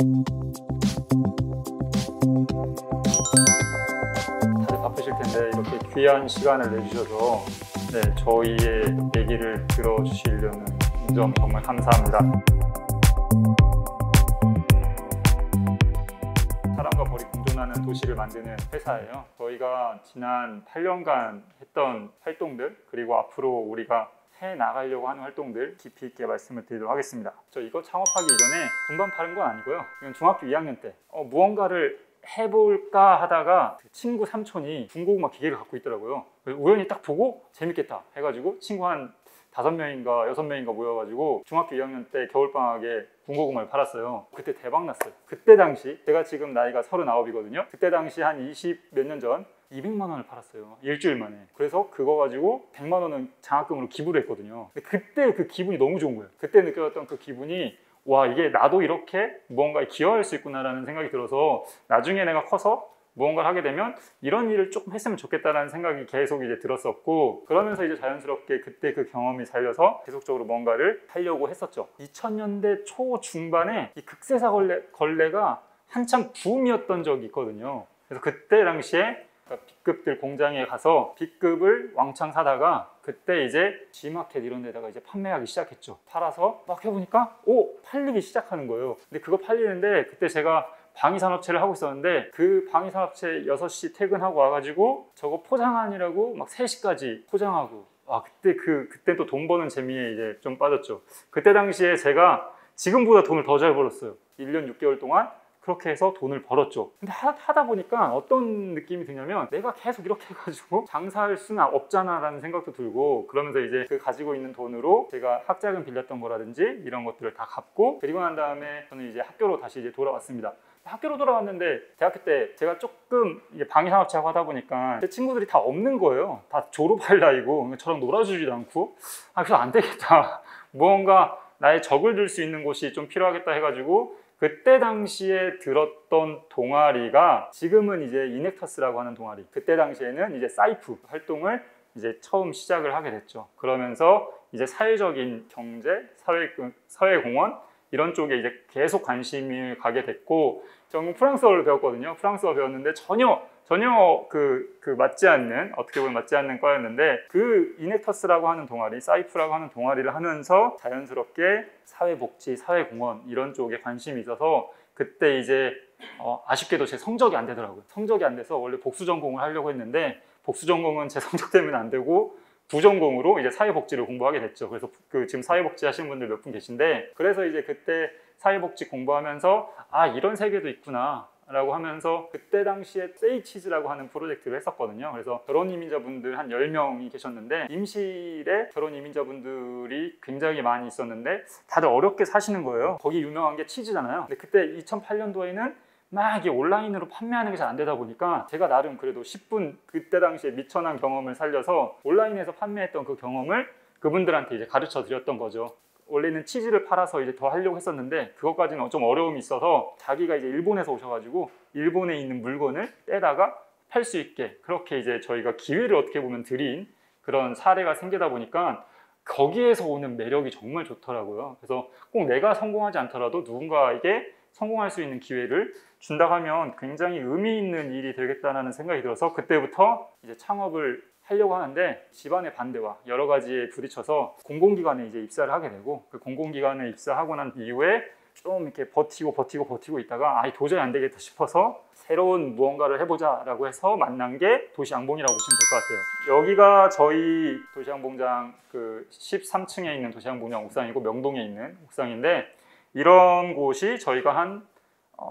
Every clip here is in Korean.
다들 바쁘실 텐데 이렇게 귀한 시간을 내주셔서 저희의 얘기를 들어주시려는 점 정말 감사합니다. 사람과 벌이 공존하는 도시를 만드는 회사예요. 저희가 지난 8년간 했던 활동들, 그리고 앞으로 우리가 해 나가려고 하는 활동들 깊이 있게 말씀을 드리도록 하겠습니다. 저 이거 창업하기 이전에 돈만 파는 건 아니고요. 이건 중학교 2학년 때 무언가를 해볼까 하다가 친구 삼촌이 군고구마 기계를 갖고 있더라고요. 우연히 딱 보고 재밌겠다 해가지고 친구 한 5명인가 6명인가 모여가지고 중학교 2학년 때 겨울방학에 군고구마를 팔았어요. 그때 대박 났어요. 그때 당시 제가 지금 나이가 39이거든요. 그때 당시 한 20 몇 년 전 200만 원을 팔았어요. 일주일 만에. 그래서 그거 가지고 100만 원은 장학금으로 기부를 했거든요. 근데 그때 그 기분이 너무 좋은 거예요. 그때 느꼈던 그 기분이, 와, 이게 나도 이렇게 무언가에 기여할 수 있구나라는 생각이 들어서 나중에 내가 커서 무언가를 하게 되면 이런 일을 조금 했으면 좋겠다라는 생각이 계속 이제 들었었고, 그러면서 이제 자연스럽게 그때 그 경험이 살려서 계속적으로 뭔가를 하려고 했었죠. 2000년대 초 중반에 이 극세사 걸레가 한참 붐이었던 적이 있거든요. 그래서 그때 당시에 B급들 공장에 가서 B급을 왕창 사다가 그때 이제 G마켓 이런 데다가 이제 판매하기 시작했죠. 팔아서 막 해보니까 팔리기 시작하는 거예요. 근데 그거 팔리는데 그때 제가 방위산업체를 하고 있었는데 그 방위산업체 6시 퇴근하고 와가지고 저거 포장하느라고 막 3시까지 포장하고, 그때 또 돈 버는 재미에 이제 좀 빠졌죠. 그때 당시에 제가 지금보다 돈을 더 잘 벌었어요. 1년 6개월 동안 그렇게 해서 돈을 벌었죠. 근데 하다 보니까 어떤 느낌이 드냐면, 내가 계속 이렇게 해가지고 장사할 수는 없잖아 라는 생각도 들고, 그러면서 이제 그 가지고 있는 돈으로 제가 학자금 빌렸던 거라든지 이런 것들을 다 갚고, 그리고 난 다음에 저는 이제 학교로 다시 이제 돌아왔습니다. 학교로 돌아왔는데 대학교 때 제가 조금 방위산업체하고 하다 보니까 제 친구들이 다 없는 거예요. 다 졸업할 나이고 저랑 놀아주지도 않고, 그래서 안 되겠다. 무언가 나의 적을 들 수 있는 곳이 좀 필요하겠다 해가지고 그때 당시에 들었던 동아리가 지금은 이제 이넥터스라고 하는 동아리, 그때 당시에는 이제 사이프 활동을 이제 처음 시작을 하게 됐죠. 그러면서 이제 사회적인 경제, 사회공헌 이런 쪽에 이제 계속 관심을 가게 됐고, 저는 프랑스어를 배웠거든요. 프랑스어 배웠는데 전혀 맞지 않는, 어떻게 보면 맞지 않는 과였는데, 그 이넥터스라고 하는 동아리, 사이프라고 하는 동아리를 하면서 자연스럽게 사회복지, 사회공헌 이런 쪽에 관심이 있어서 그때 이제 아쉽게도 제 성적이 안 되더라고요. 성적이 안 돼서 원래 복수 전공을 하려고 했는데 복수 전공은 제 성적 때문에 안 되고 부전공으로 이제 사회복지를 공부하게 됐죠. 그래서 지금 사회복지 하시는 분들 몇 분 계신데, 그래서 이제 그때 사회복지 공부하면서 이런 세계도 있구나 라고 하면서 그때 당시에 세이치즈라고 하는 프로젝트를 했었거든요. 그래서 결혼 이민자분들 한 10명이 계셨는데, 임실에 결혼 이민자분들이 굉장히 많이 있었는데 다들 어렵게 사시는 거예요. 거기 유명한 게 치즈잖아요. 근데 그때 2008년도에는 막 이게 온라인으로 판매하는 게 잘 안 되다 보니까 제가 나름 그래도 10분 그때 당시에 미천한 경험을 살려서 온라인에서 판매했던 그 경험을 그분들한테 이제 가르쳐 드렸던 거죠. 원래는 치즈를 팔아서 이제 더 하려고 했었는데 그것까지는 좀 어려움이 있어서 자기가 이제 일본에서 오셔가지고 일본에 있는 물건을 떼다가 팔 수 있게, 그렇게 이제 저희가 기회를 어떻게 보면 드린 그런 사례가 생기다 보니까 거기에서 오는 매력이 정말 좋더라고요. 그래서 꼭 내가 성공하지 않더라도 누군가에게 성공할 수 있는 기회를 준다고 하면 굉장히 의미 있는 일이 되겠다는 생각이 들어서 그때부터 이제 창업을 하려고 하는데, 집안의 반대와 여러 가지에 부딪혀서 공공기관에 이제 입사를 하게 되고, 그 공공기관에 입사하고 난 이후에 좀 이렇게 버티고 있다가 도저히 안 되겠다 싶어서 새로운 무언가를 해보자 라고 해서 만난 게 도시항봉이라고 보시면 될 것 같아요. 여기가 저희 도시항봉장 그 13층에 있는 도시항봉장 옥상이고 명동에 있는 옥상인데, 이런 곳이 저희가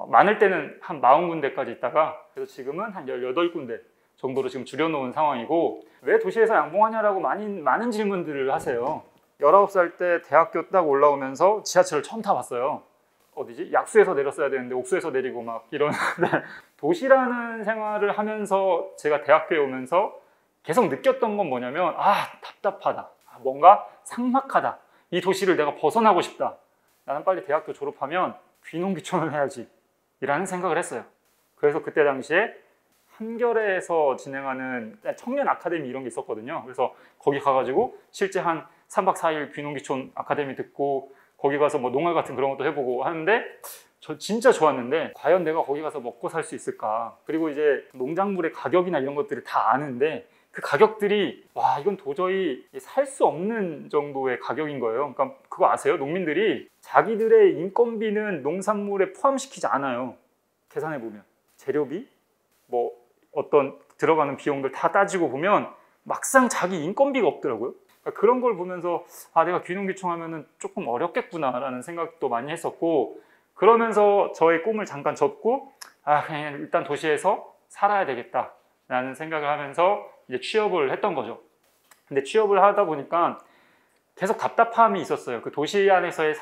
많을 때는 한 40군데까지 있다가 그래서 지금은 한 18군데 정도로 지금 줄여놓은 상황이고, 왜 도시에서 양봉하냐라고 많은 질문들을 하세요. 19살 때 대학교 딱 올라오면서 지하철을 처음 타봤어요. 어디지? 약수에서 내렸어야 되는데 옥수에서 내리고 막 이러는데 도시라는 생활을 하면서 제가 대학교에 오면서 계속 느꼈던 건 뭐냐면, 답답하다, 뭔가 삭막하다, 이 도시를 내가 벗어나고 싶다, 나는 빨리 대학교 졸업하면 귀농귀촌을 해야지 이라는 생각을 했어요. 그래서 그때 당시에 한겨레에서 진행하는 청년 아카데미 이런 게 있었거든요. 그래서 거기 가가지고 실제 한 3박 4일 귀농귀촌 아카데미 듣고 거기 가서 뭐 농활 같은 그런 것도 해보고 하는데, 저 진짜 좋았는데 과연 내가 거기 가서 먹고 살 수 있을까? 그리고 이제 농작물의 가격이나 이런 것들을 다 아는데 그 가격들이 와 이건 도저히 살 수 없는 정도의 가격인 거예요. 그러니까 그거 아세요? 농민들이 자기들의 인건비는 농산물에 포함시키지 않아요. 계산해 보면 재료비, 뭐 어떤 들어가는 비용들 다 따지고 보면 막상 자기 인건비가 없더라고요. 그러니까 그런 걸 보면서 아 내가 귀농귀촌하면은 조금 어렵겠구나라는 생각도 많이 했었고, 그러면서 저의 꿈을 잠깐 접고 아 그냥 일단 도시에서 살아야 되겠다라는 생각을 하면서 이제 취업을 했던 거죠. 근데 취업을 하다 보니까 계속 답답함이 있었어요. 그 도시 안에서의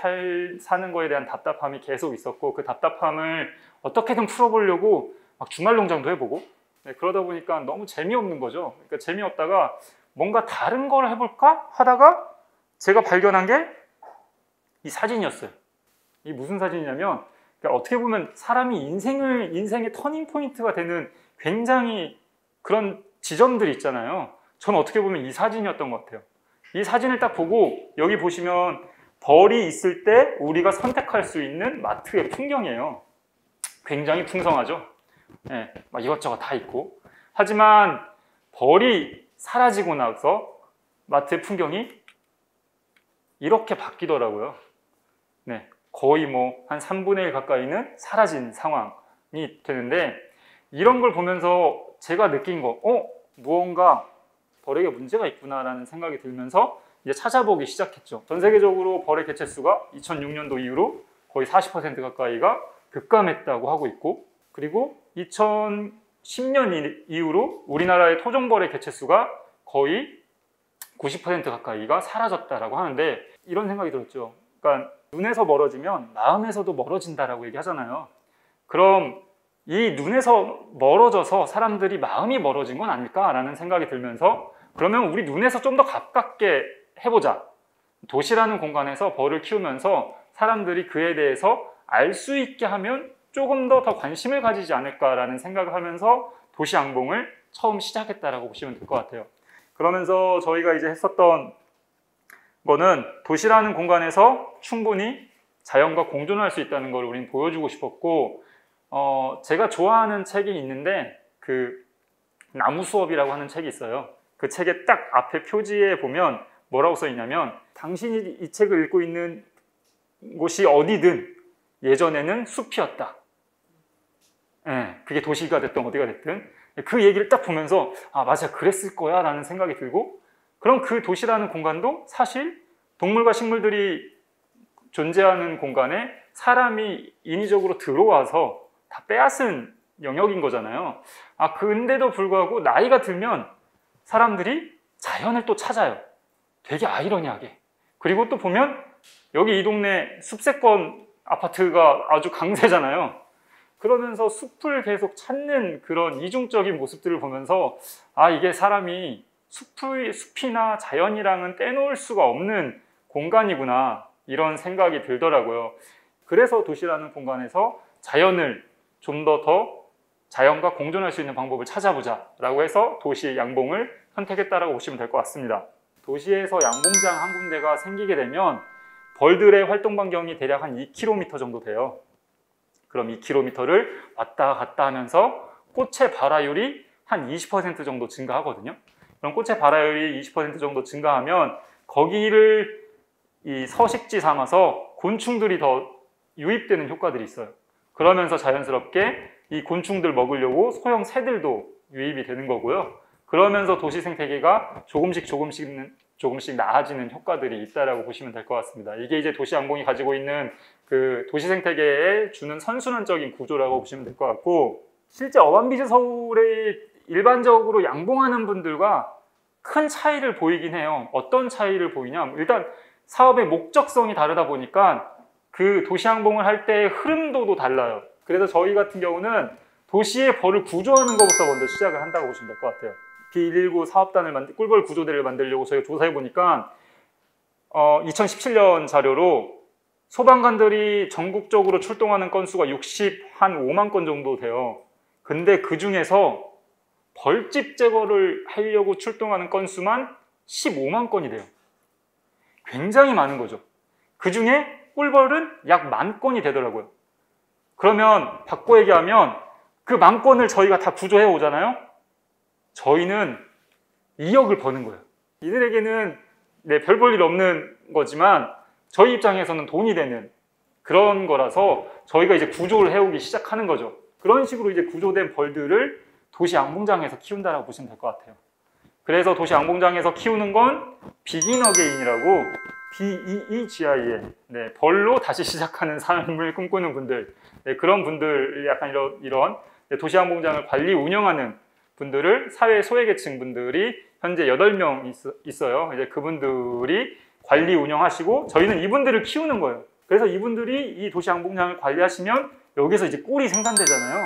사는 거에 대한 답답함이 계속 있었고, 그 답답함을 어떻게든 풀어보려고 막 주말 농장도 해보고, 네, 그러다 보니까 너무 재미없는 거죠. 그러니까 재미없다가 뭔가 다른 걸 해볼까 하다가 제가 발견한 게 이 사진이었어요. 이 무슨 사진이냐면, 그러니까 어떻게 보면 사람이 인생의 터닝 포인트가 되는 굉장히 그런 지점들이 있잖아요. 저는 어떻게 보면 이 사진이었던 것 같아요. 이 사진을 딱 보고 여기 보시면 벌이 있을 때 우리가 선택할 수 있는 마트의 풍경이에요. 굉장히 풍성하죠. 네, 막 이것저것 다 있고. 하지만 벌이 사라지고 나서 마트의 풍경이 이렇게 바뀌더라고요. 네, 거의 뭐 한 3분의 1 가까이는 사라진 상황이 되는데, 이런 걸 보면서 제가 느낀 거, 무언가 벌에게 문제가 있구나라는 생각이 들면서 이제 찾아보기 시작했죠. 전 세계적으로 벌의 개체수가 2006년도 이후로 거의 40% 가까이가 급감했다고 하고 있고, 그리고 2010년 이후로 우리나라의 토종벌의 개체수가 거의 90% 가까이가 사라졌다라고 하는데, 이런 생각이 들었죠. 그러니까 눈에서 멀어지면 마음에서도 멀어진다라고 얘기하잖아요. 그럼 이 눈에서 멀어져서 사람들이 마음이 멀어진 건 아닐까라는 생각이 들면서, 그러면 우리 눈에서 좀 더 가깝게 해보자. 도시라는 공간에서 벌을 키우면서 사람들이 그에 대해서 알 수 있게 하면 조금 더 관심을 가지지 않을까라는 생각을 하면서 도시 양봉을 처음 시작했다라고 보시면 될 것 같아요. 그러면서 저희가 이제 했었던 거는 도시라는 공간에서 충분히 자연과 공존할 수 있다는 걸 우리는 보여주고 싶었고, 제가 좋아하는 책이 있는데 그 나무 수업이라고 하는 책이 있어요. 그 책의 딱 앞에 표지에 보면 뭐라고 써 있냐면, 당신이 이 책을 읽고 있는 곳이 어디든 예전에는 숲이었다. 네, 그게 도시가 됐든 어디가 됐든 그 얘기를 딱 보면서 아 맞아 그랬을 거야 라는 생각이 들고, 그럼 그 도시라는 공간도 사실 동물과 식물들이 존재하는 공간에 사람이 인위적으로 들어와서 다 빼앗은 영역인 거잖아요. 아 근데도 불구하고 나이가 들면 사람들이 자연을 또 찾아요. 되게 아이러니하게. 그리고 또 보면 여기 이 동네 숲세권 아파트가 아주 강세잖아요. 그러면서 숲을 계속 찾는 그런 이중적인 모습들을 보면서 아 이게 사람이 숲이나 자연이랑은 떼놓을 수가 없는 공간이구나, 이런 생각이 들더라고요. 그래서 도시라는 공간에서 자연을 좀 더 자연과 공존할 수 있는 방법을 찾아보자 라고 해서 도시 양봉을 선택했다라고 보시면 될 것 같습니다. 도시에서 양봉장 한 군데가 생기게 되면 벌들의 활동 반경이 대략 한 2km 정도 돼요. 그럼 2km를 왔다 갔다 하면서 꽃의 발화율이 한 20% 정도 증가하거든요. 그럼 꽃의 발화율이 20% 정도 증가하면 거기를 이 서식지 삼아서 곤충들이 더 유입되는 효과들이 있어요. 그러면서 자연스럽게 이 곤충들 먹으려고 소형 새들도 유입이 되는 거고요. 그러면서 도시 생태계가 조금씩 나아지는 효과들이 있다라고 보시면 될 것 같습니다. 이게 이제 도시 양봉이 가지고 있는 그 도시 생태계에 주는 선순환적인 구조라고 보시면 될 것 같고, 실제 어반비즈 서울에 일반적으로 양봉하는 분들과 큰 차이를 보이긴 해요. 어떤 차이를 보이냐? 일단 사업의 목적성이 다르다 보니까 그 도시 양봉을 할 때의 흐름도도 달라요. 그래서 저희 같은 경우는 도시의 벌을 구조하는 것부터 먼저 시작을 한다고 보시면 될 것 같아요. B119 사업단을 꿀벌 구조대를 만들려고 저희가 조사해 보니까 2017년 자료로 소방관들이 전국적으로 출동하는 건수가 5만 건 정도 돼요. 근데 그 중에서 벌집 제거를 하려고 출동하는 건수만 15만 건이 돼요. 굉장히 많은 거죠. 그 중에 꿀벌은 약 10,000건이 되더라고요. 그러면 바꿔 얘기하면 그 만건을 저희가 다 구조해 오잖아요. 저희는 2억을 버는 거예요. 이들에게는 네, 별 볼 일 없는 거지만 저희 입장에서는 돈이 되는 그런 거라서 저희가 이제 구조를 해오기 시작하는 거죠. 그런 식으로 이제 구조된 벌들을 도시 양봉장에서 키운다라고 보시면 될 것 같아요. 그래서 도시 양봉장에서 키우는 건 비긴 어게인이라고 BEEGI에 네, 벌로 다시 시작하는 삶을 꿈꾸는 분들, 네, 그런 분들, 약간 이런 네, 도시 양봉장을 관리 운영하는 분들을 사회 소외계층 분들이 현재 8명 있어요. 이제 그분들이 관리 운영하시고 저희는 이분들을 키우는 거예요. 그래서 이분들이 이 도시 양봉장을 관리하시면 여기서 이제 꿀이 생산되잖아요.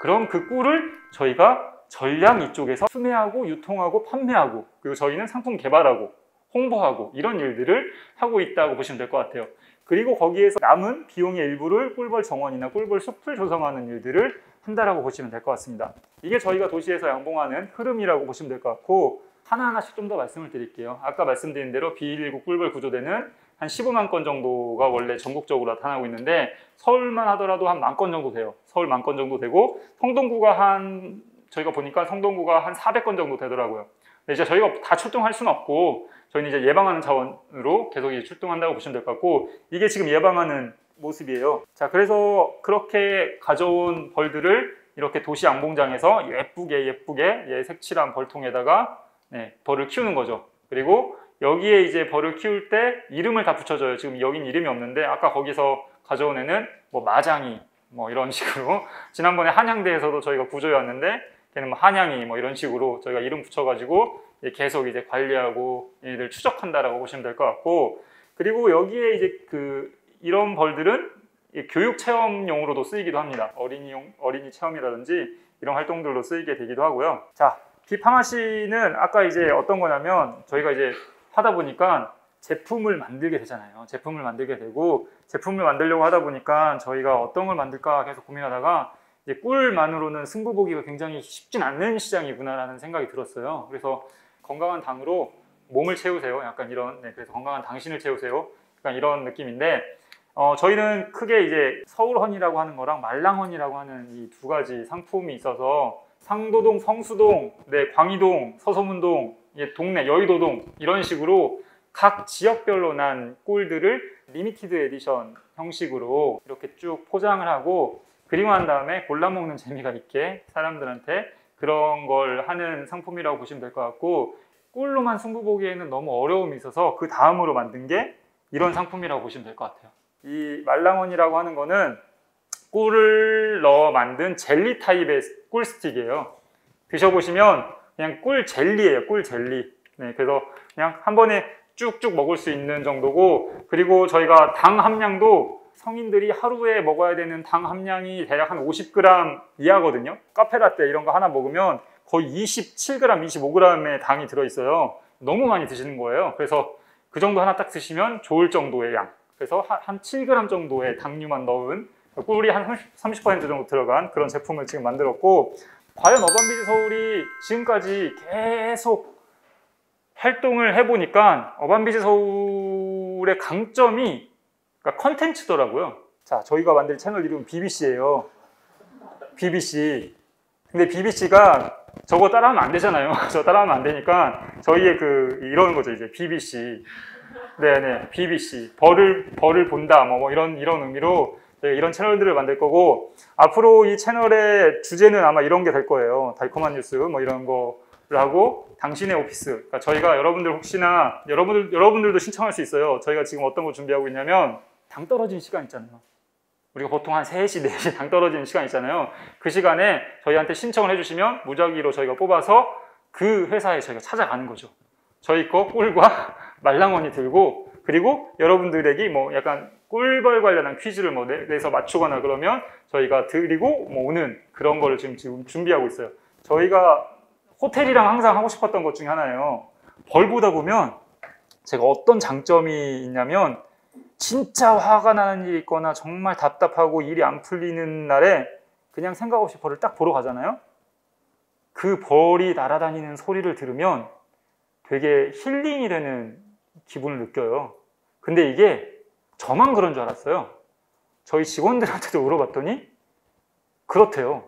그럼 그 꿀을 저희가 전량 이쪽에서 수매하고 유통하고 판매하고 그리고 저희는 상품 개발하고 홍보하고 이런 일들을 하고 있다고 보시면 될 것 같아요. 그리고 거기에서 남은 비용의 일부를 꿀벌 정원이나 꿀벌 숲을 조성하는 일들을 한다라고 보시면 될 것 같습니다. 이게 저희가 도시에서 양봉하는 흐름이라고 보시면 될 것 같고 하나하나씩 좀 더 말씀을 드릴게요. 아까 말씀드린 대로 B119 꿀벌 구조대는 한 15만 건 정도가 원래 전국적으로 나타나고 있는데 서울만 하더라도 한 10,000건 정도 돼요. 서울 10,000건 정도 되고 성동구가 저희가 보니까 성동구가 한 400건 정도 되더라고요. 근데 이제 저희가 다 출동할 수는 없고 저희는 이제 예방하는 차원으로 계속 이제 출동한다고 보시면 될 것 같고 이게 지금 예방하는 모습이에요. 자, 그래서 그렇게 가져온 벌들을 이렇게 도시 양봉장에서 예쁘게 색칠한 벌통에다가 네, 벌을 키우는 거죠. 그리고 여기에 이제 벌을 키울 때 이름을 다 붙여줘요. 지금 여긴 이름이 없는데 아까 거기서 가져온 애는 뭐 마장이 뭐 이런 식으로 지난번에 한양대에서도 저희가 구조해 왔는데 걔는 뭐 한양이 뭐 이런 식으로 저희가 이름 붙여가지고 계속 이제 관리하고 얘들 추적한다라고 보시면 될 것 같고 그리고 여기에 이제 이런 벌들은 교육 체험용으로도 쓰이기도 합니다. 어린이 체험이라든지 이런 활동들로 쓰이게 되기도 하고요. 자, 비파마시는 아까 이제 어떤 거냐면 저희가 이제 하다 보니까 제품을 만들게 되잖아요. 제품을 만들게 되고 제품을 만들려고 하다 보니까 저희가 어떤 걸 만들까 계속 고민하다가 이제 꿀만으로는 승부 보기가 굉장히 쉽진 않는 시장이구나라는 생각이 들었어요. 그래서 건강한 당으로 몸을 채우세요. 약간 이런 네, 그래서 건강한 당신을 채우세요. 약간 이런 느낌인데 저희는 크게 이제 서울헌이라고 하는 거랑 말랑헌이라고 하는 이 두 가지 상품이 있어서 상도동, 성수동, 네, 광희동, 서소문동, 동네, 여의도동 이런 식으로 각 지역별로 난 꿀들을 리미티드 에디션 형식으로 이렇게 쭉 포장을 하고 그리고 난 다음에 골라 먹는 재미가 있게 사람들한테 그런 걸 하는 상품이라고 보시면 될 것 같고 꿀로만 승부 보기에는 너무 어려움이 있어서 그 다음으로 만든 게 이런 상품이라고 보시면 될 것 같아요. 이 말랑원이라고 하는 거는 꿀을 넣어 만든 젤리 타입의 꿀 스틱이에요. 드셔보시면 그냥 꿀 젤리예요. 꿀 젤리. 네, 그래서 그냥 한 번에 쭉쭉 먹을 수 있는 정도고 그리고 저희가 당 함량도 성인들이 하루에 먹어야 되는 당 함량이 대략 한 50g 이하거든요. 카페라떼 이런 거 하나 먹으면 거의 27g, 25g의 당이 들어있어요. 너무 많이 드시는 거예요. 그래서 그 정도 하나 딱 드시면 좋을 정도의 양. 그래서 한 7g 정도의 당류만 넣은 꿀이 한 30% 정도 들어간 그런 제품을 지금 만들었고 과연 어반비즈 서울이 지금까지 계속 활동을 해보니까 어반비즈 서울의 강점이 그러니까 컨텐츠더라고요. 자, 저희가 만든 채널 이름은 BBC예요. BBC. 근데 BBC가 저거 따라하면 안 되잖아요. 저 따라하면 안 되니까 저희의 이런 거죠. 이제 BBC. 네네, BBC. 벌을 본다. 뭐 이런 의미로 이런 채널들을 만들 거고 앞으로 이 채널의 주제는 아마 이런 게 될 거예요. 달콤한 뉴스 뭐 이런 거를 하고 당신의 오피스. 그러니까 저희가 여러분들 혹시나 여러분들도 신청할 수 있어요. 저희가 지금 어떤 거 준비하고 있냐면 당 떨어진 시간 있잖아요. 우리가 보통 한 3시, 4시 당 떨어지는 시간 있잖아요. 그 시간에 저희한테 신청을 해주시면 무작위로 저희가 뽑아서 그 회사에 저희가 찾아가는 거죠. 저희 거 꿀과 말랑원이 들고 그리고 여러분들에게 뭐 약간 꿀벌 관련한 퀴즈를 뭐 내서 맞추거나 그러면 저희가 드리고 뭐 오는 그런 거를 지금 준비하고 있어요. 저희가 호텔이랑 항상 하고 싶었던 것 중에 하나예요. 벌 보다 보면 제가 어떤 장점이 있냐면 진짜 화가 나는 일이 있거나 정말 답답하고 일이 안 풀리는 날에 그냥 생각 없이 벌을 딱 보러 가잖아요. 그 벌이 날아다니는 소리를 들으면 되게 힐링이 되는 기분을 느껴요. 근데 이게 저만 그런 줄 알았어요. 저희 직원들한테도 물어봤더니 그렇대요.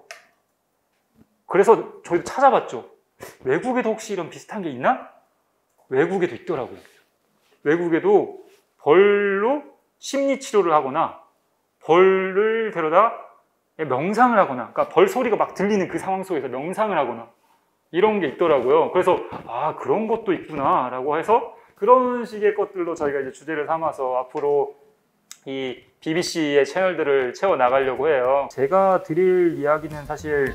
그래서 저희도 찾아봤죠. 외국에도 혹시 이런 비슷한 게 있나? 외국에도 있더라고요. 외국에도 벌로 심리 치료를 하거나 벌을 데려다 명상을 하거나, 그러니까 벌 소리가 막 들리는 그 상황 속에서 명상을 하거나 이런 게 있더라고요. 그래서 아, 그런 것도 있구나 라고 해서 그런 식의 것들로 저희가 이제 주제를 삼아서 앞으로 이 BBC의 채널들을 채워 나가려고 해요. 제가 드릴 이야기는 사실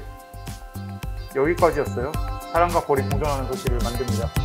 여기까지였어요. 사람과 벌이 공존하는 도시를 만듭니다.